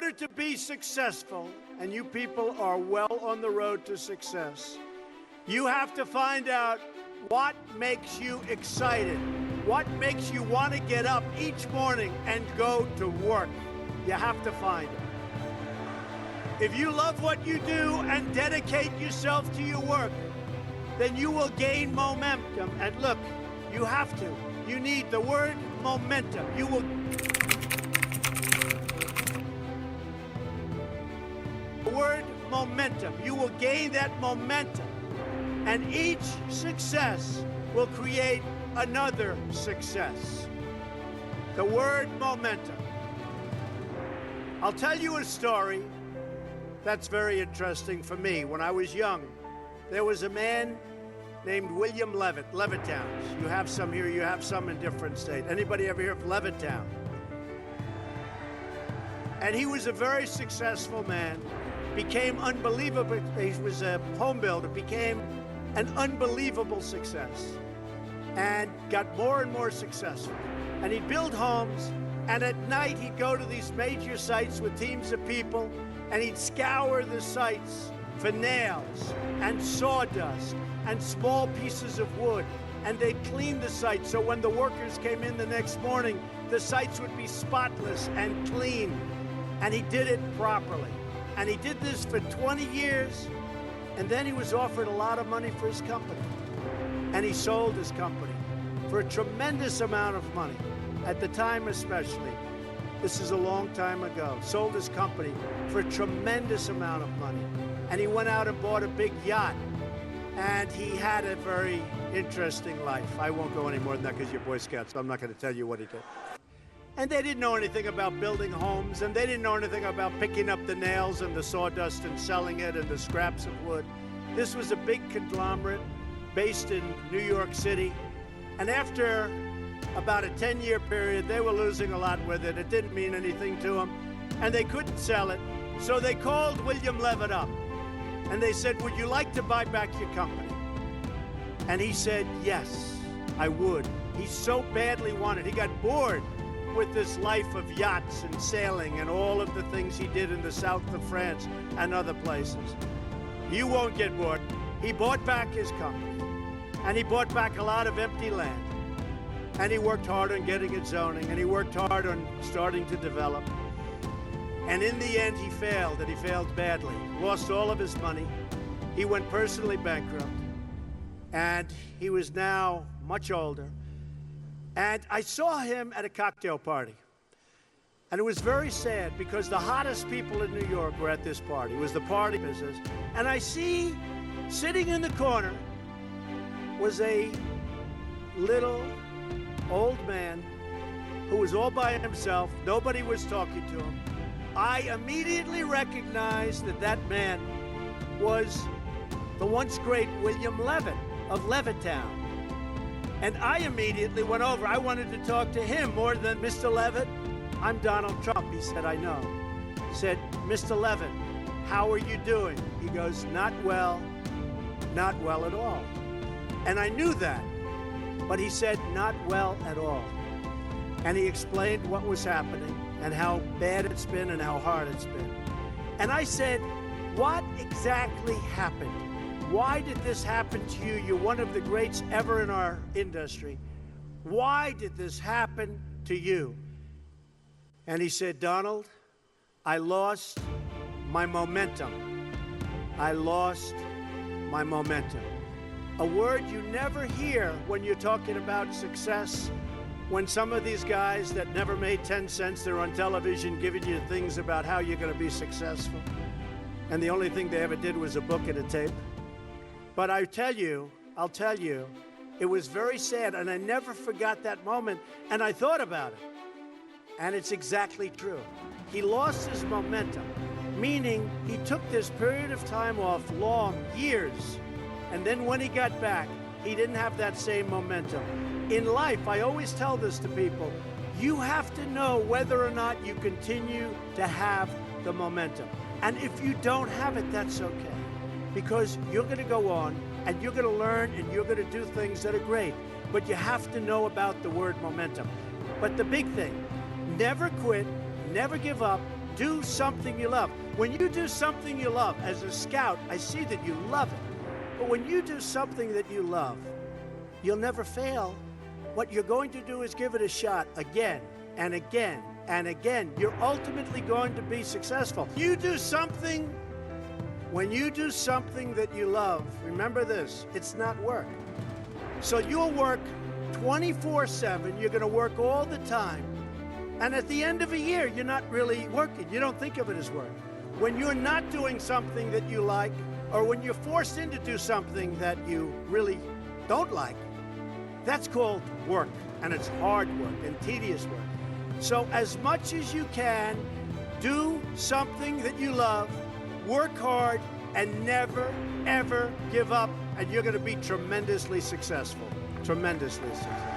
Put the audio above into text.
order to be successful, and you people are well on the road to success, you have to find out what makes you excited, what makes you want to get up each morning and go to work. You have to find it. If you love what you do and dedicate yourself to your work, then you will gain momentum. And look, you have to. You need the word momentum. You will. The word momentum. You will gain that momentum. And each success will create another success. The word momentum. I'll tell you a story that's very interesting for me. When I was young, there was a man named William Levitt, Levittown. You have some here, you have some in different states. Anybody ever hear of Levittown? And he was a very successful man, became unbelievable. He was a home builder, became an unbelievable success, and got more and more successful. And he'd build homes, and at night he'd go to these major sites with teams of people, and he'd scour the sites for nails and sawdust and small pieces of wood, and they'd clean the site so when the workers came in the next morning, the sites would be spotless and clean. And he did it properly. And he did this for 20 years, and then he was offered a lot of money for his company. And he sold his company for a tremendous amount of money, at the time especially. This is a long time ago. Sold his company for a tremendous amount of money. And he went out and bought a big yacht. And he had a very interesting life. I won't go any more than that because you're Boy Scouts, so I'm not going to tell you what he did. And they didn't know anything about building homes, and they didn't know anything about picking up the nails and the sawdust and selling it and the scraps of wood. This was a big conglomerate based in New York City. And after about a 10-year period, they were losing a lot with it. It didn't mean anything to them, and they couldn't sell it. So they called William Levitt up, and they said, would you like to buy back your company? And he said, yes, I would. He so badly wanted. He got bored with this life of yachts and sailing and all of the things he did in the south of France and other places. You won't get bored. He bought back his company, and he bought back a lot of empty land. And he worked hard on getting it zoning, and he worked hard on starting to develop. And in the end, he failed, and he failed badly. Lost all of his money. He went personally bankrupt. And he was now much older. And I saw him at a cocktail party. And it was very sad because the hottest people in New York were at this party. It was the party business. And I see, sitting in the corner, was a little old man who was all by himself. Nobody was talking to him. I immediately recognized that that man was the once great William Levitt of Levittown. And I immediately went over. I wanted to talk to him more than Mr. Levitt. I'm Donald Trump. He said, I know. He said, Mr. Levitt, how are you doing? He goes, not well at all. And I knew that. But he said, not well at all. And he explained what was happening and how bad it's been and how hard it's been. And I said, what exactly happened? Why did this happen to you? You're one of the greats ever in our industry. Why did this happen to you? And he said, Donald, I lost my momentum. I lost my momentum. A word you never hear when you're talking about success. When some of these guys that never made 10 cents, they're on television giving you things about how you're going to be successful. And the only thing they ever did was a book and a tape. But I'll tell you, it was very sad, and I never forgot that moment, and I thought about it. And it's exactly true. He lost his momentum, meaning he took this period of time off, long, years, and then when he got back, he didn't have that same momentum. In life, I always tell this to people, you have to know whether or not you continue to have the momentum. And if you don't have it, that's okay. Because you're going to go on, and you're going to learn, and you're going to do things that are great. But you have to know about the word momentum. But the big thing, never quit, never give up, do something you love. When you do something you love, as a scout, I see that you love it. But when you do something that you love, you'll never fail. What you're going to do is give it a shot again and again and again. You're ultimately going to be successful. When you do something that you love, remember this, it's not work. So you'll work 24/7, you're going to work all the time. And at the end of a year, you're not really working. You don't think of it as work. When you're not doing something that you like, or when you're forced into do something that you really don't like, that's called work, and it's hard work and tedious work. So as much as you can, do something that you love, work hard, and never, ever give up, and you're going to be tremendously successful. Tremendously successful.